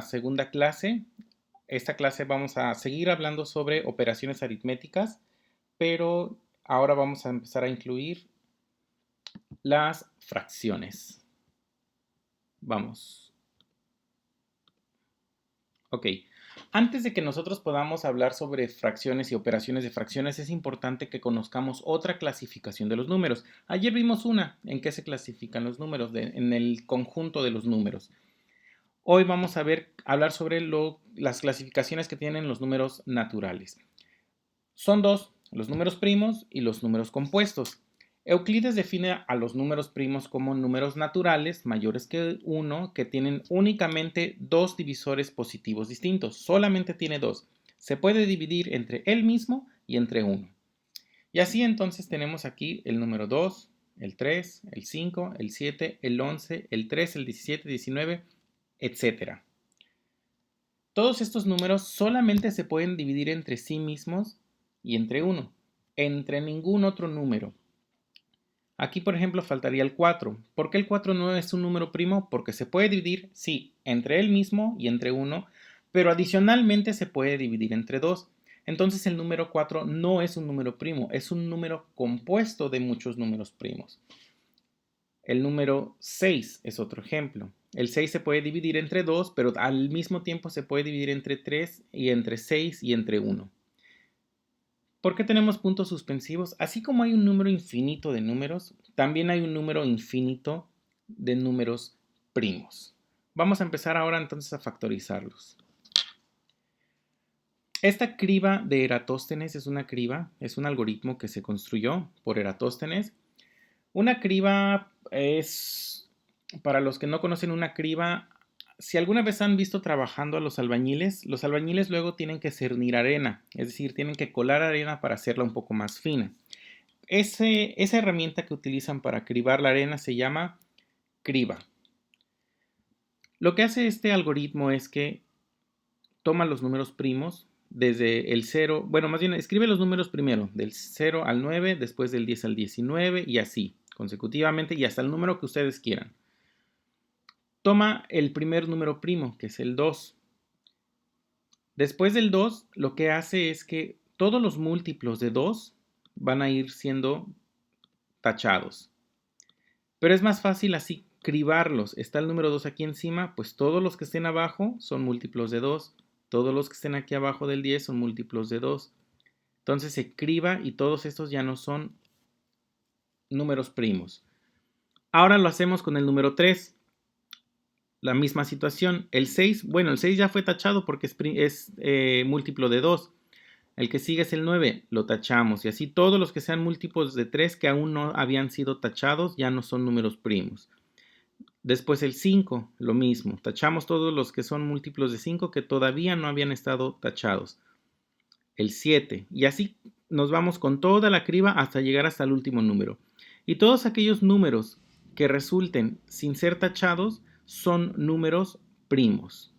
Segunda clase. Esta clase vamos a seguir hablando sobre operaciones aritméticas, pero ahora vamos a empezar a incluir las fracciones. Vamos. Ok. Antes de que nosotros podamos hablar sobre fracciones y operaciones de fracciones, es importante que conozcamos otra clasificación de los números. Ayer vimos una, en qué se clasifican los números, en el conjunto de los números. Hoy vamos a hablar sobre las clasificaciones que tienen los números naturales. Son dos, los números primos y los números compuestos. Euclides define a los números primos como números naturales mayores que 1 que tienen únicamente dos divisores positivos distintos. Solamente tiene dos. Se puede dividir entre él mismo y entre 1. Y así entonces tenemos aquí el número 2, el 3, el 5, el 7, el 11, el 3, el 17, 19, etc. Todos estos números solamente se pueden dividir entre sí mismos y entre 1, entre ningún otro número. Aquí, por ejemplo, faltaría el 4. ¿Por qué el 4 no es un número primo? Porque se puede dividir, sí, entre él mismo y entre 1, pero adicionalmente se puede dividir entre 2. Entonces el número 4 no es un número primo, es un número compuesto de muchos números primos. El número 6 es otro ejemplo. El 6 se puede dividir entre 2, pero al mismo tiempo se puede dividir entre 3 y entre 6 y entre 1. ¿Por qué tenemos puntos suspensivos? Así como hay un número infinito de números, también hay un número infinito de números primos. Vamos a empezar ahora entonces a factorizarlos. Esta criba de Eratóstenes es una criba, es un algoritmo que se construyó por Eratóstenes. Una criba es, para los que no conocen una criba, si alguna vez han visto trabajando a los albañiles luego tienen que cernir arena, es decir, tienen que colar arena para hacerla un poco más fina. Esa herramienta que utilizan para cribar la arena se llama criba. Lo que hace este algoritmo es que toma los números primos desde el 0, bueno, más bien escribe los números primero, del 0 al 9, después del 10 al 19 y así, consecutivamente y hasta el número que ustedes quieran. Toma el primer número primo, que es el 2. Después del 2, lo que hace es que todos los múltiplos de 2 van a ir siendo tachados. Pero es más fácil así cribarlos. Está el número 2 aquí encima, pues todos los que estén abajo son múltiplos de 2. Todos los que estén aquí abajo del 10 son múltiplos de 2. Entonces se criba y todos estos ya no son números primos. Ahora lo hacemos con el número 3. La misma situación. El 6, bueno, el 6 ya fue tachado porque es múltiplo de 2. El que sigue es el 9, lo tachamos. Y así todos los que sean múltiplos de 3 que aún no habían sido tachados ya no son números primos. Después el 5, lo mismo. Tachamos todos los que son múltiplos de 5 que todavía no habían estado tachados. El 7. Y así nos vamos con toda la criba hasta llegar hasta el último número. Y todos aquellos números que resulten sin ser tachados son números primos.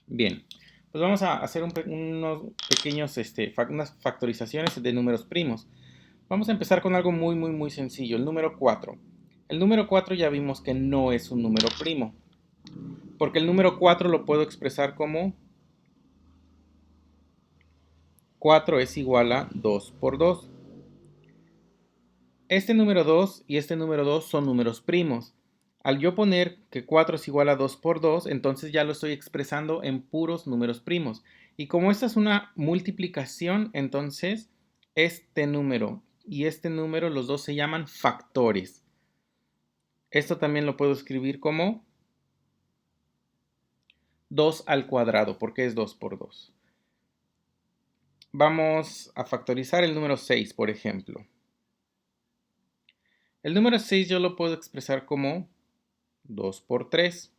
Bien, pues vamos a hacer unos pequeños, unas factorizaciones de números primos. Vamos a empezar con algo muy sencillo, el número 4. El número 4 ya vimos que no es un número primo, porque el número 4 lo puedo expresar como 4 es igual a 2 por 2. Este número 2 y este número 2 son números primos. Al yo poner que 4 es igual a 2 por 2, entonces ya lo estoy expresando en puros números primos. Y como esta es una multiplicación, entonces este número y este número, los dos se llaman factores. Esto también lo puedo escribir como 2 al cuadrado, porque es 2 por 2. Vamos a factorizar el número 6, por ejemplo. El número 6 yo lo puedo expresar como 2 por 3.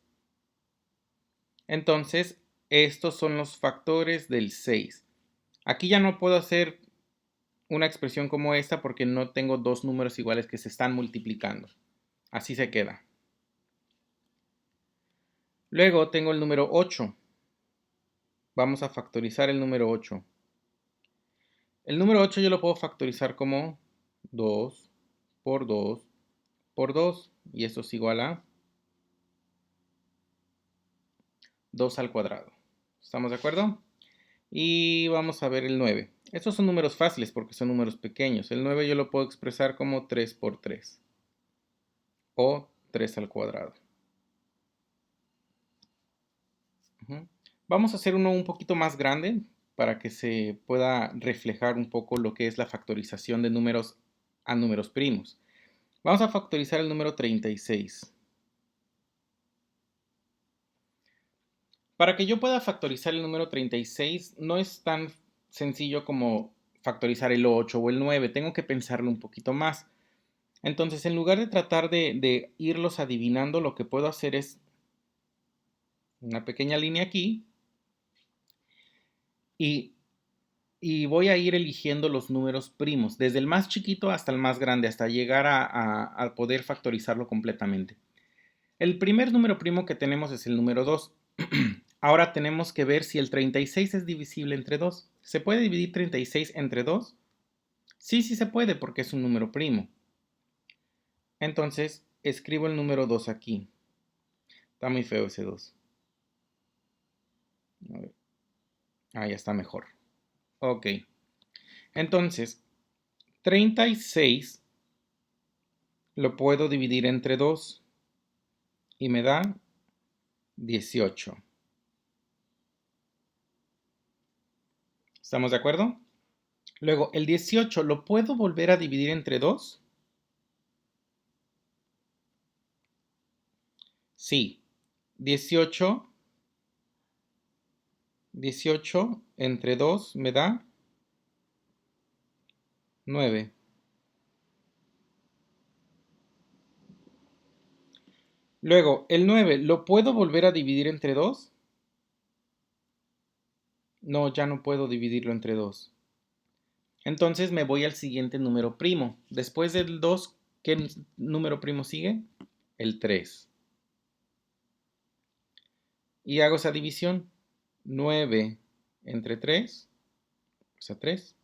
Entonces, estos son los factores del 6. Aquí ya no puedo hacer una expresión como esta porque no tengo dos números iguales que se están multiplicando. Así se queda. Luego tengo el número 8. Vamos a factorizar el número 8. El número 8 yo lo puedo factorizar como 2 por 2 por 2. Y esto es igual a 2 al cuadrado. ¿Estamos de acuerdo? Y vamos a ver el 9. Estos son números fáciles porque son números pequeños. El 9 yo lo puedo expresar como 3 por 3 o 3 al cuadrado. Vamos a hacer uno un poquito más grande para que se pueda reflejar un poco lo que es la factorización de números a números primos. Vamos a factorizar el número 36. Para que yo pueda factorizar el número 36 no es tan sencillo como factorizar el 8 o el 9. Tengo que pensarlo un poquito más. Entonces, en lugar de tratar de irlos adivinando, lo que puedo hacer es una pequeña línea aquí y voy a ir eligiendo los números primos, desde el más chiquito hasta el más grande, hasta llegar a poder factorizarlo completamente. El primer número primo que tenemos es el número 2. Ahora tenemos que ver si el 36 es divisible entre 2. ¿Se puede dividir 36 entre 2? Sí, sí se puede porque es un número primo. Entonces, escribo el número 2 aquí. Está muy feo ese 2. A ver. Ah, ya está mejor. Ok. Entonces, 36 lo puedo dividir entre 2 y me da 18. ¿Estamos de acuerdo? Luego, el 18 lo puedo volver a dividir entre 2. Sí. 18 entre 2 me da 9. Luego, el 9 ¿lo puedo volver a dividir entre 2? No, ya no puedo dividirlo entre 2. Entonces me voy al siguiente número primo. Después del 2, ¿qué número primo sigue? El 3. Y hago esa división. 9 entre 3, o sea, 3.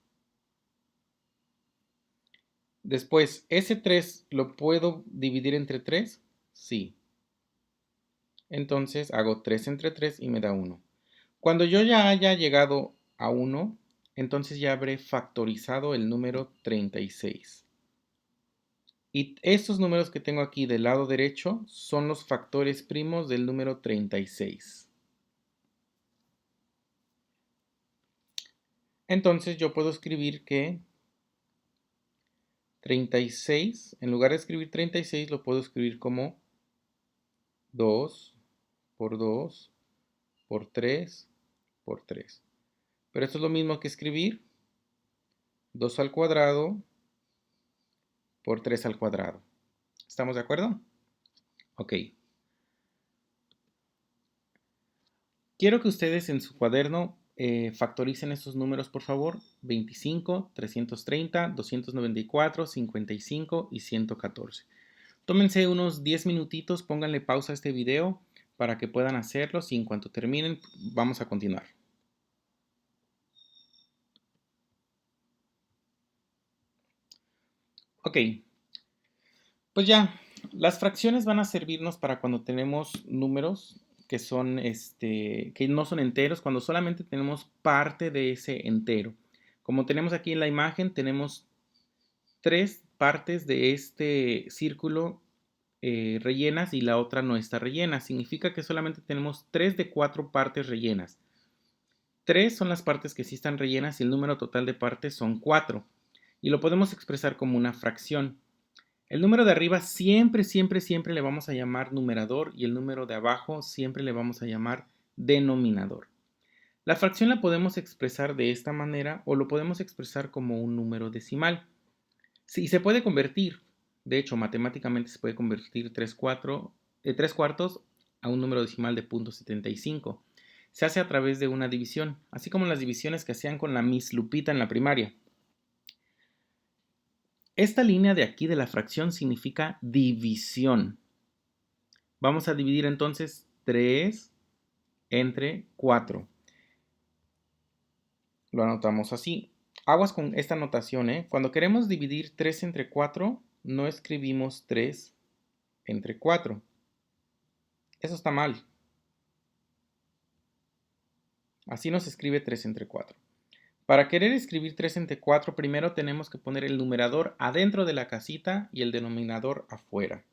Después, ¿ese 3 lo puedo dividir entre 3? Sí. Entonces hago 3 entre 3 y me da 1. Cuando yo ya haya llegado a 1, entonces ya habré factorizado el número 36. Y estos números que tengo aquí del lado derecho son los factores primos del número 36. Entonces yo puedo escribir que 36, en lugar de escribir 36, lo puedo escribir como 2 por 2 por 3 por 3. Pero esto es lo mismo que escribir 2 al cuadrado por 3 al cuadrado. ¿Estamos de acuerdo? Ok. Quiero que ustedes en su cuaderno factoricen estos números, por favor. 25, 330, 294, 55 y 114. Tómense unos 10 minutitos, pónganle pausa a este video para que puedan hacerlos y en cuanto terminen vamos a continuar. Ok, pues ya, las fracciones van a servirnos para cuando tenemos números que son que no son enteros, cuando solamente tenemos parte de ese entero. Como tenemos aquí en la imagen, tenemos 3 partes de este círculo rellenas y la otra no está rellena. Significa que solamente tenemos 3 de 4 partes rellenas. 3 son las partes que sí están rellenas y el número total de partes son 4. Y lo podemos expresar como una fracción. El número de arriba siempre, siempre, siempre le vamos a llamar numerador y el número de abajo siempre le vamos a llamar denominador. La fracción la podemos expresar de esta manera o lo podemos expresar como un número decimal. Sí, se puede convertir. De hecho, matemáticamente se puede convertir 3 cuartos a un número decimal de 0.75. Se hace a través de una división, así como las divisiones que hacían con la Miss Lupita en la primaria. Esta línea de aquí de la fracción significa división. Vamos a dividir entonces 3 entre 4. Lo anotamos así. Aguas con esta notación, ¿eh? Cuando queremos dividir 3 entre 4, no escribimos 3 entre 4. Eso está mal. Así nos escribe 3 entre 4. Para querer escribir 3 entre 4, primero tenemos que poner el numerador adentro de la casita y el denominador afuera.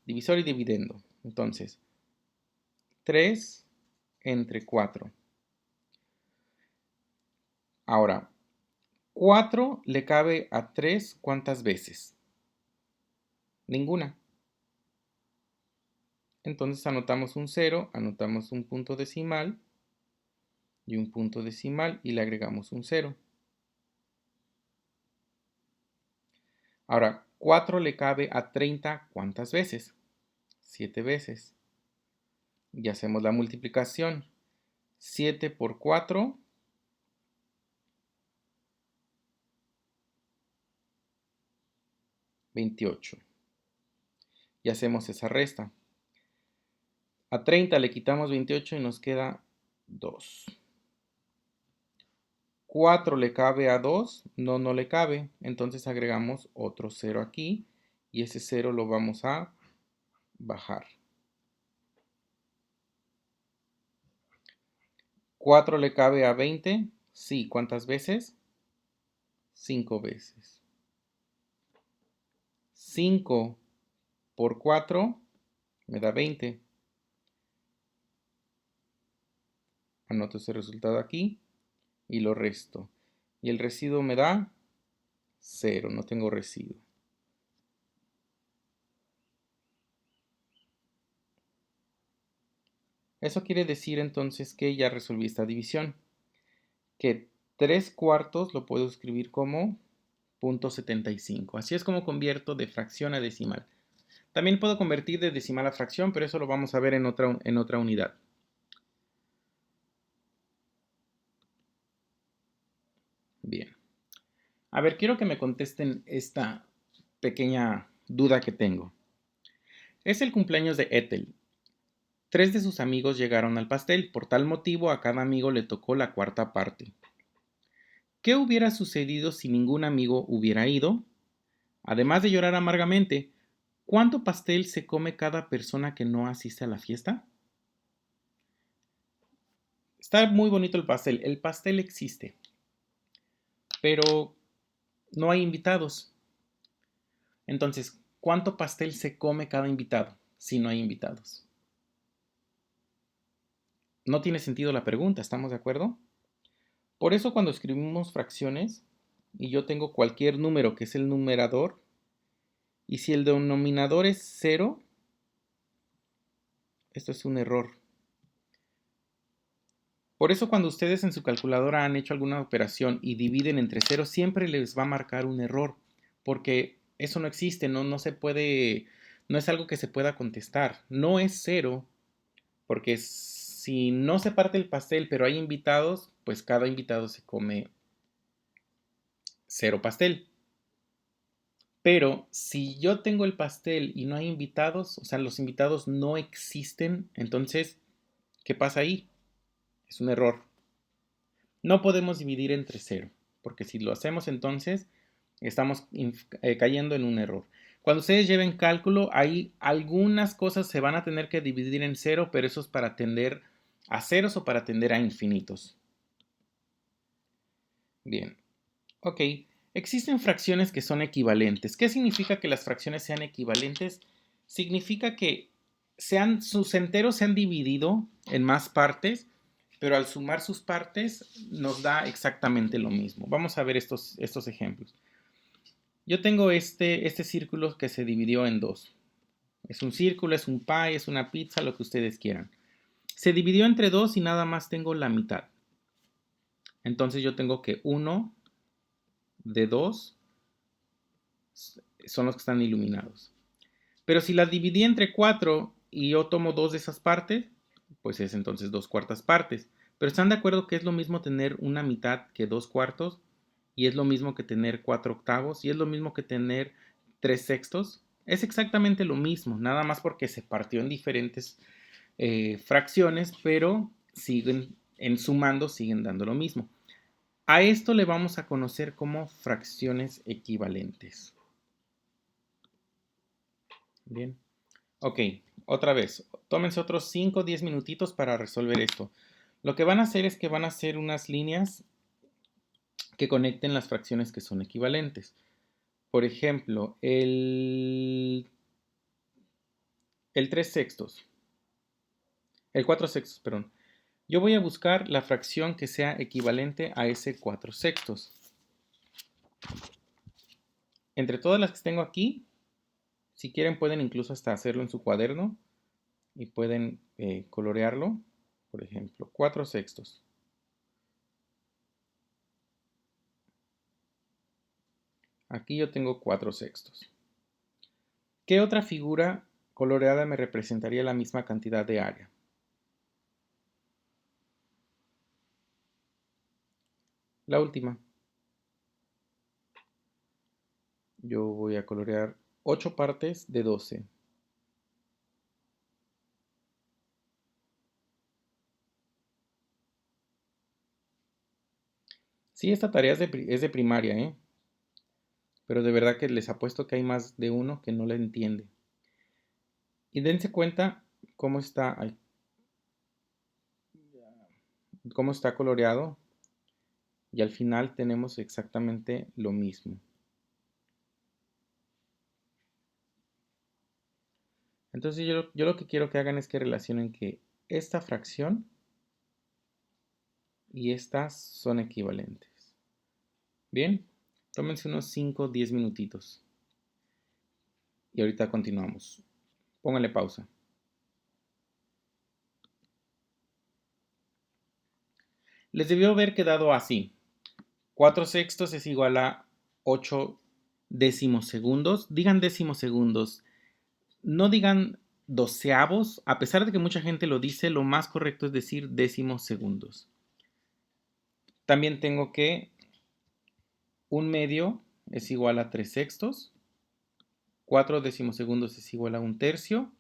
Divisor y dividendo. Entonces, 3 entre 4. Ahora, 4 le cabe a 3, ¿cuántas veces? Ninguna. Entonces anotamos un 0, anotamos un punto decimal y un punto decimal y le agregamos un 0. Ahora, 4 le cabe a 30, ¿cuántas veces? 7 veces. Y hacemos la multiplicación. 7 por 4, 28. Y hacemos esa resta. A 30 le quitamos 28 y nos queda 2. 4 le cabe a 2, no, no le cabe. Entonces agregamos otro 0 aquí y ese 0 lo vamos a bajar. 4 le cabe a 20, sí, ¿cuántas veces? 5 veces. 5 por 4 me da 20. Anoto ese resultado aquí y lo resto. Y el residuo me da 0, no tengo residuo. Eso quiere decir entonces que ya resolví esta división. Que 3 cuartos lo puedo escribir como 0.75. Así es como convierto de fracción a decimal. También puedo convertir de decimal a fracción, pero eso lo vamos a ver en otra unidad. Bien. A ver, quiero que me contesten esta pequeña duda que tengo. Es el cumpleaños de Ethel. 3 de sus amigos llegaron al pastel. Por tal motivo, a cada amigo le tocó la cuarta parte. ¿Qué hubiera sucedido si ningún amigo hubiera ido? Además de llorar amargamente, ¿cuánto pastel se come cada persona que no asiste a la fiesta? Está muy bonito el pastel. El pastel existe, pero no hay invitados. Entonces, ¿cuánto pastel se come cada invitado si no hay invitados? No tiene sentido la pregunta, ¿estamos de acuerdo? Por eso cuando escribimos fracciones y yo tengo cualquier número que es el numerador y si el denominador es 0, esto es un error. Por eso cuando ustedes en su calculadora han hecho alguna operación y dividen entre 0, siempre les va a marcar un error, porque eso no existe, no se puede, no es algo que se pueda contestar. No es 0, porque si no se parte el pastel, pero hay invitados, pues cada invitado se come 0 pastel. Pero si yo tengo el pastel y no hay invitados, o sea, los invitados no existen, entonces, ¿qué pasa ahí? Es un error. No podemos dividir entre 0, porque si lo hacemos entonces estamos cayendo en un error. Cuando ustedes lleven cálculo, hay algunas cosas se van a tener que dividir en 0, pero eso es para tender a ceros o para tender a infinitos. Bien, ok. Existen fracciones que son equivalentes. ¿Qué significa que las fracciones sean equivalentes? Significa que sus enteros se han dividido en más partes, pero al sumar sus partes nos da exactamente lo mismo. Vamos a ver estos ejemplos. Yo tengo este círculo que se dividió en dos. Es un círculo, es un pie, es una pizza, lo que ustedes quieran. Se dividió entre dos y nada más tengo la mitad. Entonces yo tengo que 1 de 2 son los que están iluminados. Pero si la dividí entre 4 y yo tomo 2 de esas partes, pues es entonces 2 cuartas partes. Pero ¿están de acuerdo que es lo mismo tener una mitad que 2 cuartos? Y es lo mismo que tener 4 octavos. Y es lo mismo que tener 3 sextos. Es exactamente lo mismo, nada más porque se partió en diferentes fracciones, pero siguen en sumando, siguen dando lo mismo. A esto le vamos a conocer como fracciones equivalentes. Bien. Ok, otra vez. Tómense otros 5 o 10 minutitos para resolver esto. Lo que van a hacer es que van a hacer unas líneas que conecten las fracciones que son equivalentes. Por ejemplo, el 3 sextos, el 4 sextos, perdón. Yo voy a buscar la fracción que sea equivalente a ese 4 sextos. Entre todas las que tengo aquí, si quieren pueden incluso hasta hacerlo en su cuaderno y pueden colorearlo. Por ejemplo, 4 sextos. Aquí yo tengo 4 sextos. ¿Qué otra figura coloreada me representaría la misma cantidad de área? La última. Yo voy a colorear 8 partes de 12. Sí, esta tarea es de primaria, ¿eh? Pero de verdad que les apuesto que hay más de uno que no la entiende. Y dense cuenta cómo está, cómo está coloreado. Y al final tenemos exactamente lo mismo. Entonces yo lo que quiero que hagan es que relacionen que esta fracción y estas son equivalentes. Bien, tómense unos 5 o 10 minutitos. Y ahorita continuamos. Pónganle pausa. Les debió haber quedado así. 4 sextos es igual a 8 décimos segundos. Digan décimos segundos. No digan doceavos. A pesar de que mucha gente lo dice, lo más correcto es decir décimos segundos. También tengo que un medio es igual a 3 sextos. 4 décimos segundos es igual a un tercio.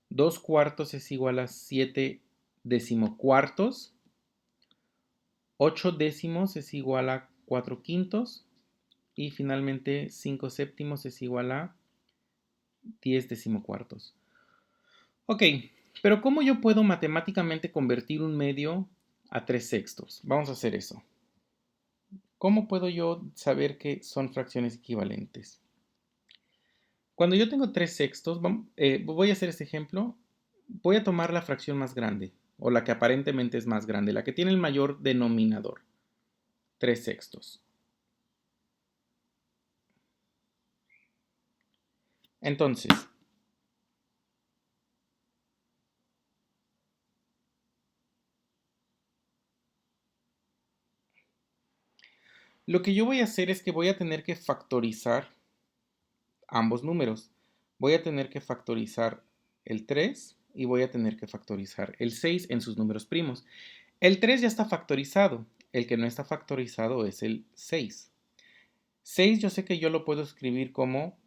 2 cuartos es igual a 7 decimocuartos. 8 décimos es igual a 4 quintos. Y finalmente 5 séptimos es igual a 10 decimocuartos. Ok, pero ¿cómo yo puedo matemáticamente convertir un medio a 3 sextos? Vamos a hacer eso. ¿Cómo puedo yo saber que son fracciones equivalentes? Cuando yo tengo 3 sextos, voy a hacer este ejemplo. Voy a tomar la fracción más grande, o la que aparentemente es más grande, la que tiene el mayor denominador. 3 sextos. Entonces, lo que yo voy a hacer es que voy a tener que factorizar ambos números. Voy a tener que factorizar el 3 y voy a tener que factorizar el 6 en sus números primos. El 3 ya está factorizado. El que no está factorizado es el 6. 6 yo sé que yo lo puedo escribir como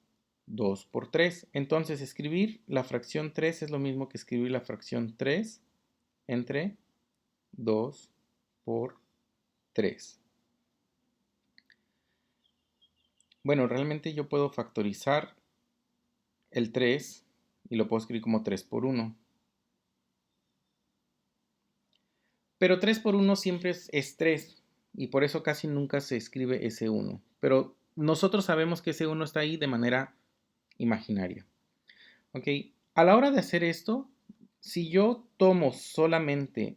2 por 3. Entonces escribir la fracción 3 es lo mismo que escribir la fracción 3 entre 2 por 3. Bueno, realmente yo puedo factorizar el 3 y lo puedo escribir como 3 por 1. Pero 3 por 1 siempre es 3 y por eso casi nunca se escribe ese 1. Pero nosotros sabemos que ese 1 está ahí de manera imaginaria. ¿Ok? A la hora de hacer esto, si yo tomo solamente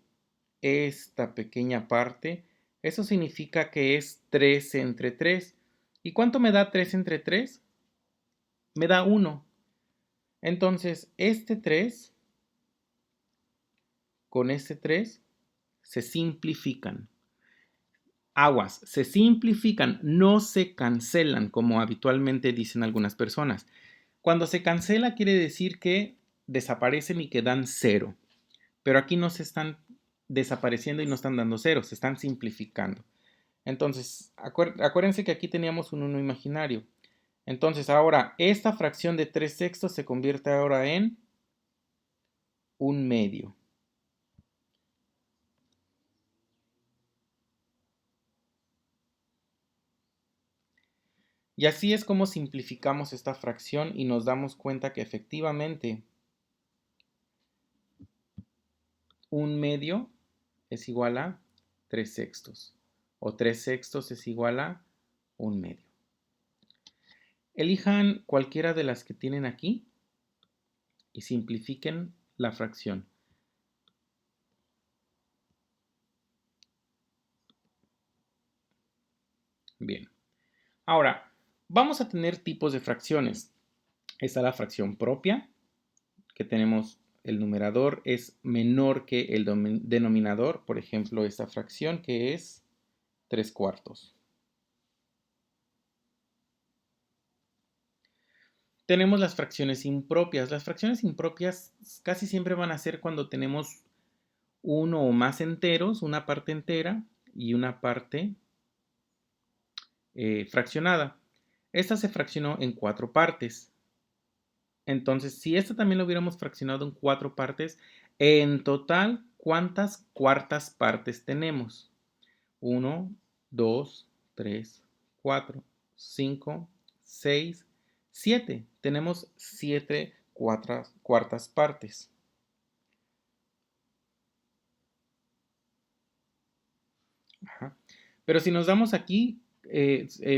esta pequeña parte, eso significa que es 3 entre 3. ¿Y cuánto me da 3 entre 3? Me da 1. Entonces, este 3 con este 3 se simplifican. Aguas, se simplifican, no se cancelan como habitualmente dicen algunas personas. Cuando se cancela quiere decir que desaparecen y que dan 0. Pero aquí no se están desapareciendo y no están dando 0, se están simplificando. Entonces, acuérdense que aquí teníamos un 1 imaginario. Entonces, ahora esta fracción de 3 sextos se convierte ahora en un medio. Y así es como simplificamos esta fracción y nos damos cuenta que efectivamente un medio es igual a 3 sextos. O 3 sextos es igual a 1/2. Elijan cualquiera de las que tienen aquí y simplifiquen la fracción. Bien. Ahora, vamos a tener tipos de fracciones. Está la fracción propia, que tenemos el numerador es menor que el denominador. Por ejemplo, esta fracción que es 3/4. Tenemos las fracciones impropias. Las fracciones impropias casi siempre van a ser cuando tenemos uno o más enteros, una parte entera y una parte fraccionada. Esta se fraccionó en 4 partes. Entonces, si esta también lo hubiéramos fraccionado en 4 partes, en total, ¿cuántas cuartas partes tenemos? 1, 2, 3, 4, 5, 6, 7. Tenemos 7 cuartas partes. Ajá. Pero si nos damos aquí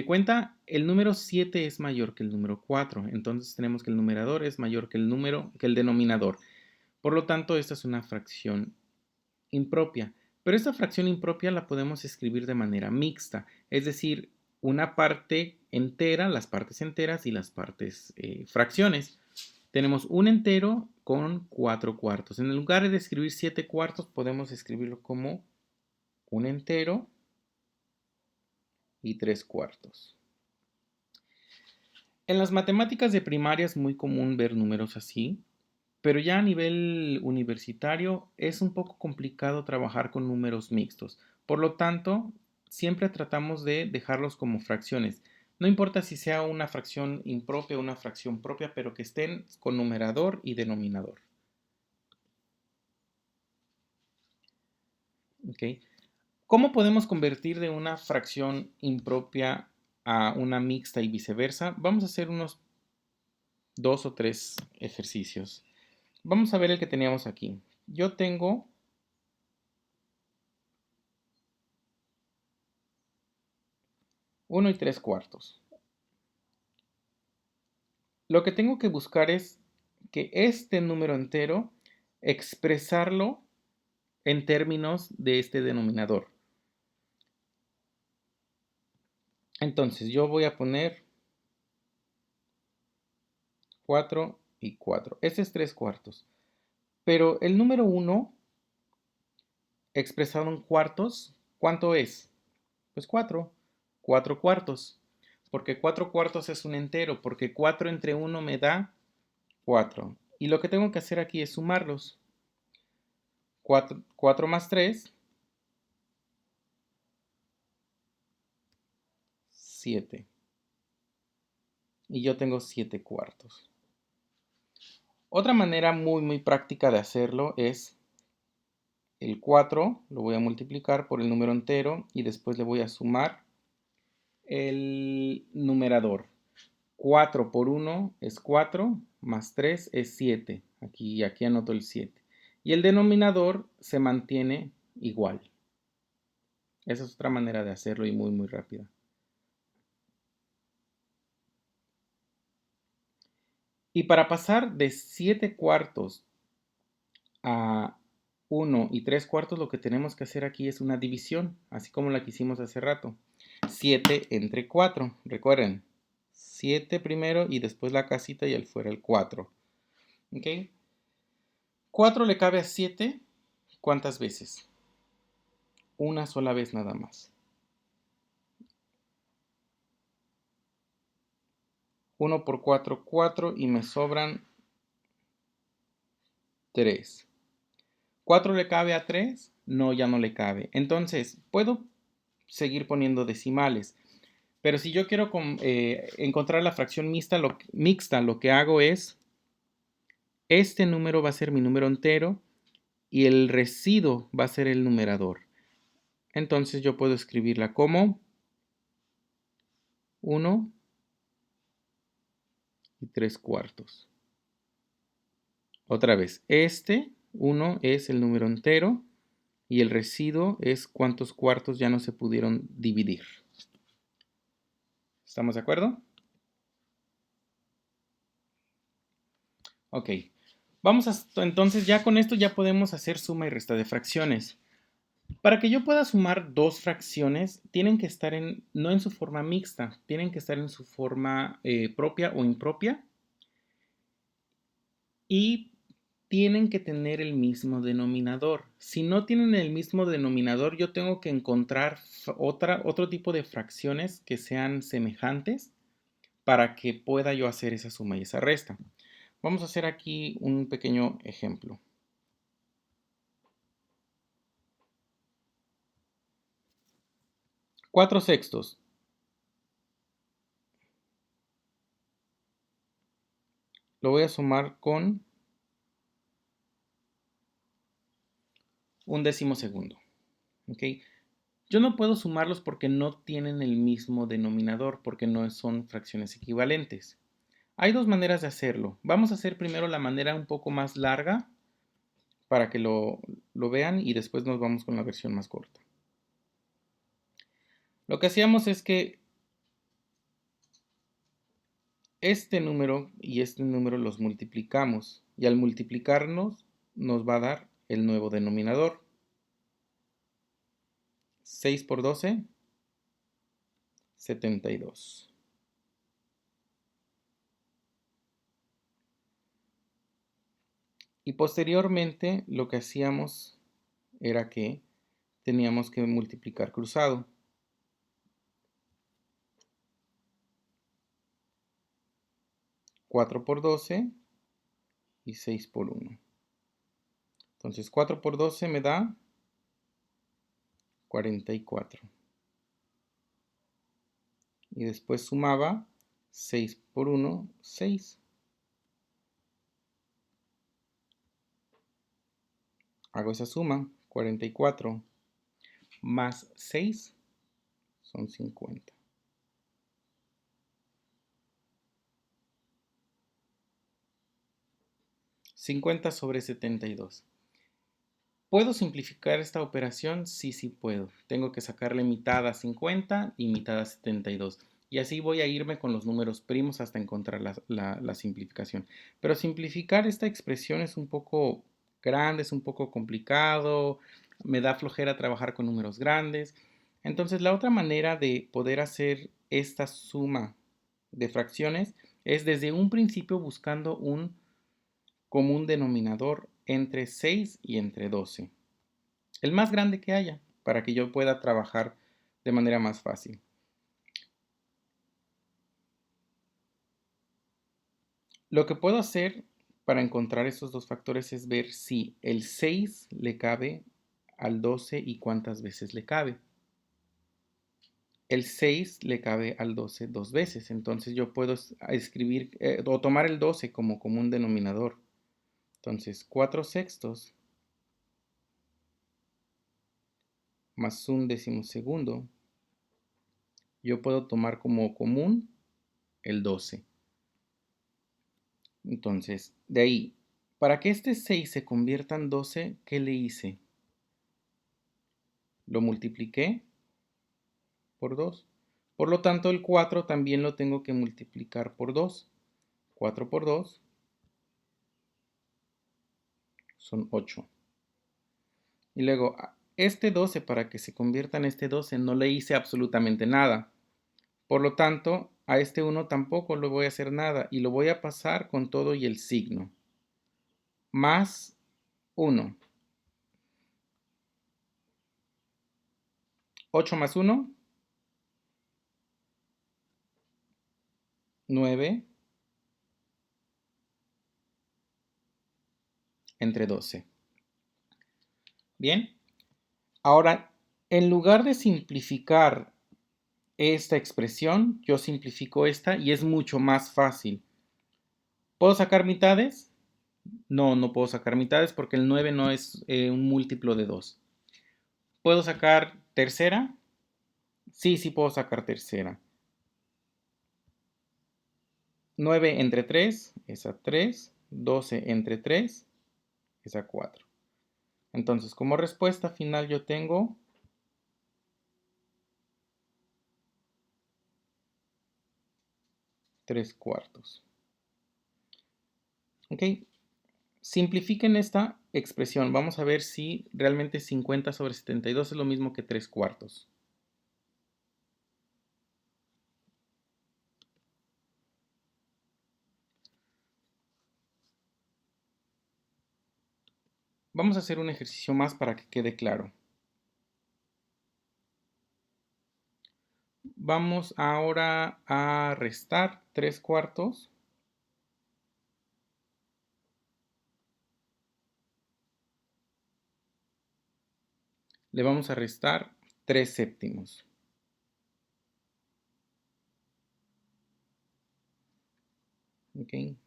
cuenta, el número 7 es mayor que el número 4. Entonces tenemos que el numerador es mayor que el denominador. Por lo tanto, esta es una fracción impropia. Pero esta fracción impropia la podemos escribir de manera mixta, es decir, una parte entera, las partes enteras y las partes fracciones. Tenemos un entero con 4 cuartos. En lugar de escribir 7 cuartos, podemos escribirlo como un entero y 3 cuartos. En las matemáticas de primaria es muy común ver números así, pero ya a nivel universitario es un poco complicado trabajar con números mixtos. Por lo tanto, siempre tratamos de dejarlos como fracciones. No importa si sea una fracción impropia o una fracción propia, pero que estén con numerador y denominador. ¿Okay? ¿Cómo podemos convertir de una fracción impropia a una mixta y viceversa? Vamos a hacer unos 2 o 3 ejercicios. Vamos a ver el que teníamos aquí. Yo tengo 1 y 3 cuartos. Lo que tengo que buscar es que este número entero expresarlo en términos de este denominador. Entonces yo voy a poner 4 y 4. Este es 3 cuartos. Pero el número 1 expresado en cuartos, ¿cuánto es? Pues 4. 4 cuartos. Porque 4 cuartos es un entero. Porque 4 entre 1 me da 4. Y lo que tengo que hacer aquí es sumarlos. 4 más 3, 7. Y yo tengo 7 cuartos. Otra manera muy práctica de hacerlo es el 4, lo voy a multiplicar por el número entero y después le voy a sumar el numerador. 4 por 1 es 4, más 3 es 7. Aquí anoto el 7. Y el denominador se mantiene igual. Esa es otra manera de hacerlo y muy rápida. Y para pasar de 7 cuartos a 1 y 3 cuartos, lo que tenemos que hacer aquí es una división, así como la que hicimos hace rato. 7 entre 4, recuerden, 7 primero y después la casita y al fuera el 4. ¿Ok? 4 le cabe a 7, ¿cuántas veces? Una sola vez nada más. 1 por 4, 4 y me sobran 3. ¿4 le cabe a 3? No, ya no le cabe. Entonces, puedo seguir poniendo decimales. Pero si yo quiero encontrar la fracción mixta, lo que hago es, este número va a ser mi número entero y el residuo va a ser el numerador. Entonces yo puedo escribirla como 1 y 3 cuartos. Otra vez, este 1 es el número entero y el residuo es cuántos cuartos ya no se pudieron dividir. ¿Estamos de acuerdo? Ok. Entonces ya con esto ya podemos hacer suma y resta de fracciones. Para que yo pueda sumar dos fracciones, tienen que estar no en su forma mixta, tienen que estar en su forma propia o impropia y tienen que tener el mismo denominador. Si no tienen el mismo denominador, yo tengo que encontrar otro tipo de fracciones que sean semejantes para que pueda yo hacer esa suma y esa resta. Vamos a hacer aquí un pequeño ejemplo. 4/6 lo voy a sumar con 1/12. ¿Ok? Yo no puedo sumarlos porque no tienen el mismo denominador, porque no son fracciones equivalentes. Hay dos maneras de hacerlo. Vamos a hacer primero la manera un poco más larga para que lo vean y después nos vamos con la versión más corta. Lo que hacíamos es que este número y este número los multiplicamos y al multiplicarnos nos va a dar el nuevo denominador. 6 por 12, 72. Y posteriormente lo que hacíamos era que teníamos que multiplicar cruzado. 4 por 12 y 6 por 1. Entonces 4 por 12 me da 44. Y después sumaba 6 por 1, 6. Hago esa suma, 44 más 6 son 50. 50 sobre 72. ¿Puedo simplificar esta operación? Sí, sí puedo. Tengo que sacarle mitad a 50 y mitad a 72. Y así voy a irme con los números primos hasta encontrar la simplificación. Pero simplificar esta expresión es un poco grande, es un poco complicado, me da flojera trabajar con números grandes. Entonces la otra manera de poder hacer esta suma de fracciones es desde un principio buscando un común denominador entre 6 y entre 12. El más grande que haya, para que yo pueda trabajar de manera más fácil. Lo que puedo hacer para encontrar estos dos factores es ver si el 6 le cabe al 12 y cuántas veces le cabe. El 6 le cabe al 12 dos veces, entonces yo puedo escribir o tomar el 12 como común denominador. Entonces 4/6 más 1/12, yo puedo tomar como común el 12. Entonces, de ahí, para que este 6 se convierta en 12, ¿qué le hice? Lo multipliqué por 2. Por lo tanto, el 4 también lo tengo que multiplicar por 2. 4 por 2 son 8. Y luego, este 12 para que se convierta en este 12 no le hice absolutamente nada. Por lo tanto, a este 1 tampoco le voy a hacer nada y lo voy a pasar con todo y el signo. Más 1. 8 más 1, 9 entre 12. Bien, ahora, en lugar de simplificar esta expresión, yo simplifico esta y es mucho más fácil. ¿Puedo sacar mitades? No, no puedo sacar mitades porque el 9 no es un múltiplo de 2. ¿Puedo sacar tercera? Sí, sí puedo sacar tercera. 9 entre 3 es a 3. 12 entre 3 es a 4. Entonces, como respuesta final yo tengo 3/4. ¿Ok? Simplifiquen esta expresión. Vamos a ver si realmente 50/72 es lo mismo que 3/4. Vamos a hacer un ejercicio más para que quede claro. Vamos ahora a restar 3/4. Le vamos a restar 3/7. ¿Ok?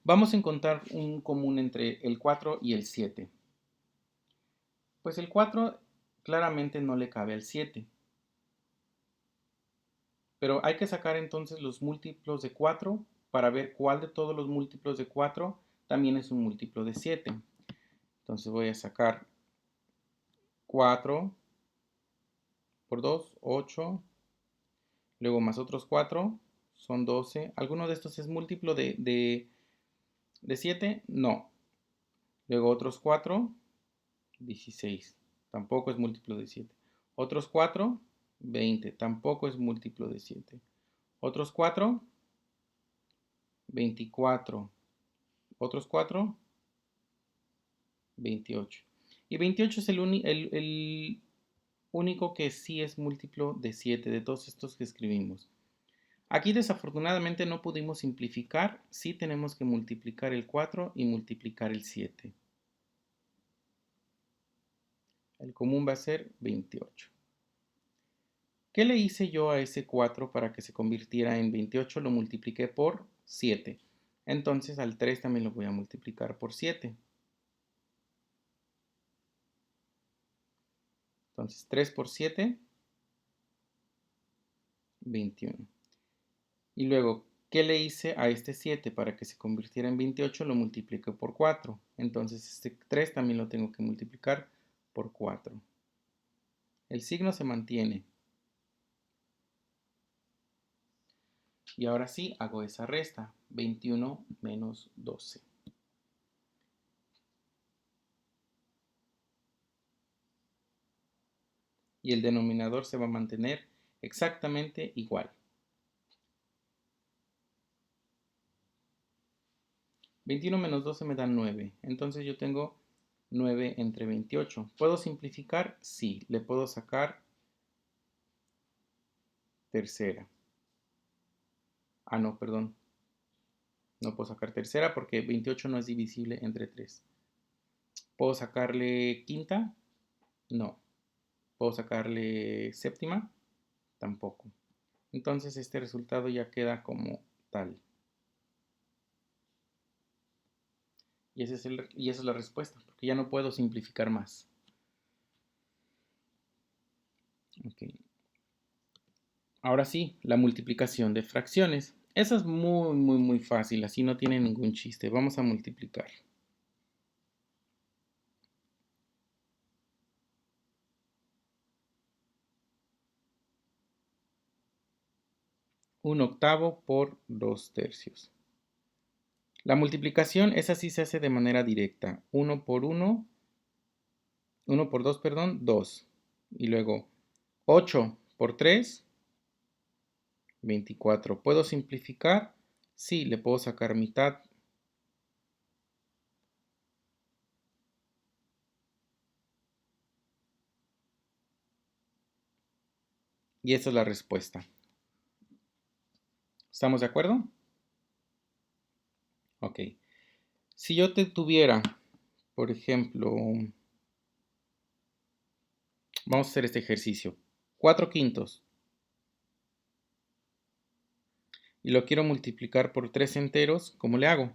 Vamos a encontrar un común entre el 4 y el 7. Pues el 4 claramente no le cabe al 7. Pero hay que sacar entonces los múltiplos de 4 para ver cuál de todos los múltiplos de 4 también es un múltiplo de 7. Entonces voy a sacar 4 por 2, 8. Luego más otros 4 son 12. ¿Alguno de estos es múltiplo de 7? No. Luego otros 4, 16. Tampoco es múltiplo de 7. Otros 4, 20. Tampoco es múltiplo de 7. Otros 4, 24. Otros 4, 28. Y 28 es el único que sí es múltiplo de 7 de todos estos que escribimos. Aquí desafortunadamente no pudimos simplificar, sí tenemos que multiplicar el 4 y multiplicar el 7. El común va a ser 28. ¿Qué le hice yo a ese 4 para que se convirtiera en 28? Lo multipliqué por 7. Entonces al 3 también lo voy a multiplicar por 7. Entonces 3 por 7, 21. Y luego, ¿qué le hice a este 7 para que se convirtiera en 28? Lo multipliqué por 4. Entonces este 3 también lo tengo que multiplicar por 4. El signo se mantiene. Y ahora sí, hago esa resta. 21 menos 12. Y el denominador se va a mantener exactamente igual. 21 menos 12 me da 9. Entonces yo tengo 9 entre 28. ¿Puedo simplificar? Sí. Le puedo sacar tercera. Ah, no, perdón. No puedo sacar tercera porque 28 no es divisible entre 3. ¿Puedo sacarle quinta? No. ¿Puedo sacarle séptima? Tampoco. Entonces este resultado ya queda como tal. Y esa es la respuesta, porque ya no puedo simplificar más. Okay. Ahora sí, la multiplicación de fracciones. Esa es muy fácil, así no tiene ningún chiste. Vamos a multiplicar. 1/8 por 2/3. La multiplicación, esa sí se hace de manera directa. 1 por 1, 1 por 2, perdón, 2. Y luego 8 por 3, 24. ¿Puedo simplificar? Sí, le puedo sacar mitad. Y esa es la respuesta. ¿Estamos de acuerdo? Ok. Si yo te tuviera, por ejemplo, vamos a hacer este ejercicio. 4/5 y lo quiero multiplicar por 3 enteros, ¿cómo le hago?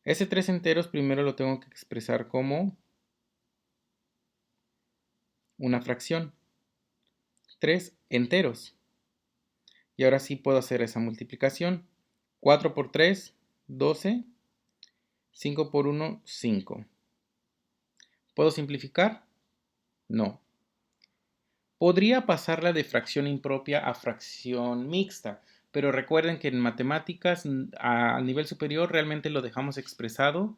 Ese 3 enteros primero lo tengo que expresar como una fracción. 3 enteros. Y ahora sí puedo hacer esa multiplicación. 4 por 3, 12. 5 por 1, 5. ¿Puedo simplificar? No. Podría pasarla de fracción impropia a fracción mixta, pero recuerden que en matemáticas a nivel superior realmente lo dejamos expresado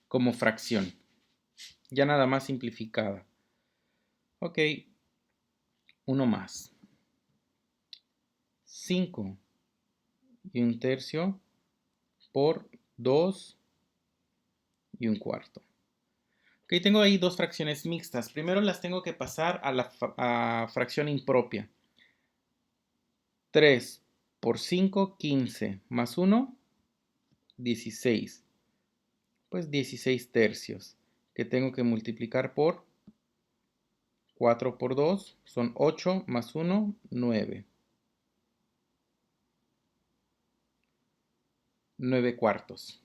como fracción, ya nada más simplificada. Ok, uno más. 5 y un tercio por 2 y un cuarto. Ok, tengo ahí dos fracciones mixtas. Primero las tengo que pasar a la fracción impropia. 3 por 5, 15, más 1, 16. Pues 16 tercios, que tengo que multiplicar por 4 por 2, son 8, más 1, 9. 9 cuartos.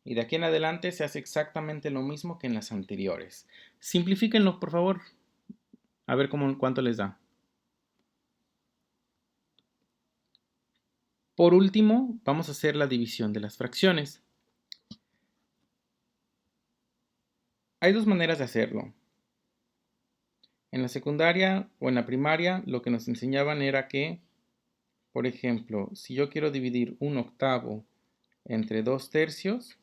Y de aquí en adelante se hace exactamente lo mismo que en las anteriores. Simplifíquenlo, por favor. A ver cuánto les da. Por último, vamos a hacer la división de las fracciones. Hay dos maneras de hacerlo. En la secundaria o en la primaria, lo que nos enseñaban era que, por ejemplo, si yo quiero dividir un octavo entre 2 tercios,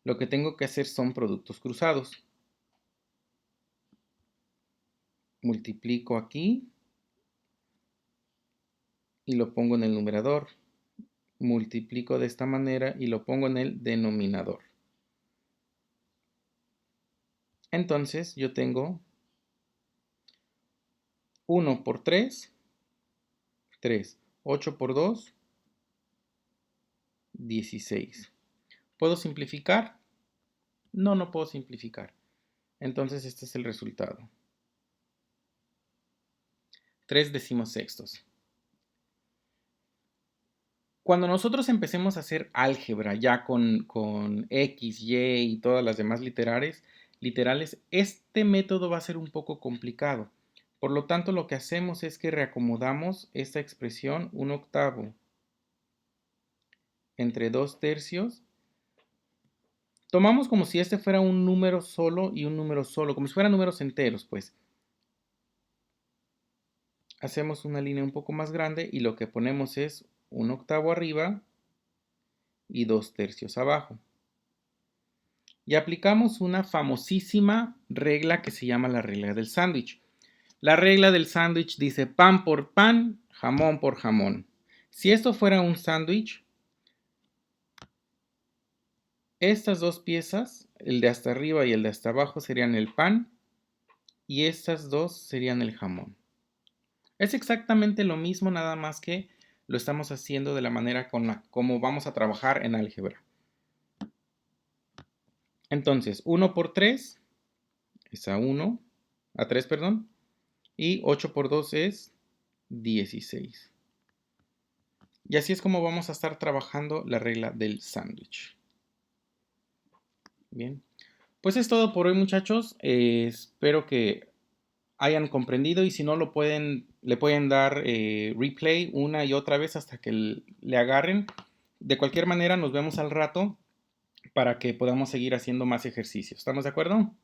lo que tengo que hacer son productos cruzados. Multiplico aquí y lo pongo en el numerador. Multiplico de esta manera y lo pongo en el denominador. Entonces yo tengo 1 por 3, 3. 8 por 2, 16. ¿Puedo simplificar? No, no puedo simplificar. Entonces este es el resultado. 3 decimosextos. Cuando nosotros empecemos a hacer álgebra ya con X, Y y todas las demás literales, este método va a ser un poco complicado. Por lo tanto, lo que hacemos es que reacomodamos esta expresión 1 octavo entre 2 tercios. Tomamos como si este fuera un número solo y un número solo, como si fueran números enteros, pues. Hacemos una línea un poco más grande y lo que ponemos es 1 octavo arriba y 2 tercios abajo. Y aplicamos una famosísima regla que se llama la regla del sándwich. La regla del sándwich dice pan por pan, jamón por jamón. Si esto fuera un sándwich, estas dos piezas, el de hasta arriba y el de hasta abajo, serían el pan y estas dos serían el jamón. Es exactamente lo mismo, nada más que lo estamos haciendo de la manera como vamos a trabajar en álgebra. Entonces, 1 por 3 es a 3, perdón, y 8 por 2 es 16. Y así es como vamos a estar trabajando la regla del sándwich. Bien, pues es todo por hoy, muchachos. Espero que hayan comprendido y si no le pueden dar replay una y otra vez hasta que le agarren. De cualquier manera, nos vemos al rato para que podamos seguir haciendo más ejercicios. ¿Estamos de acuerdo?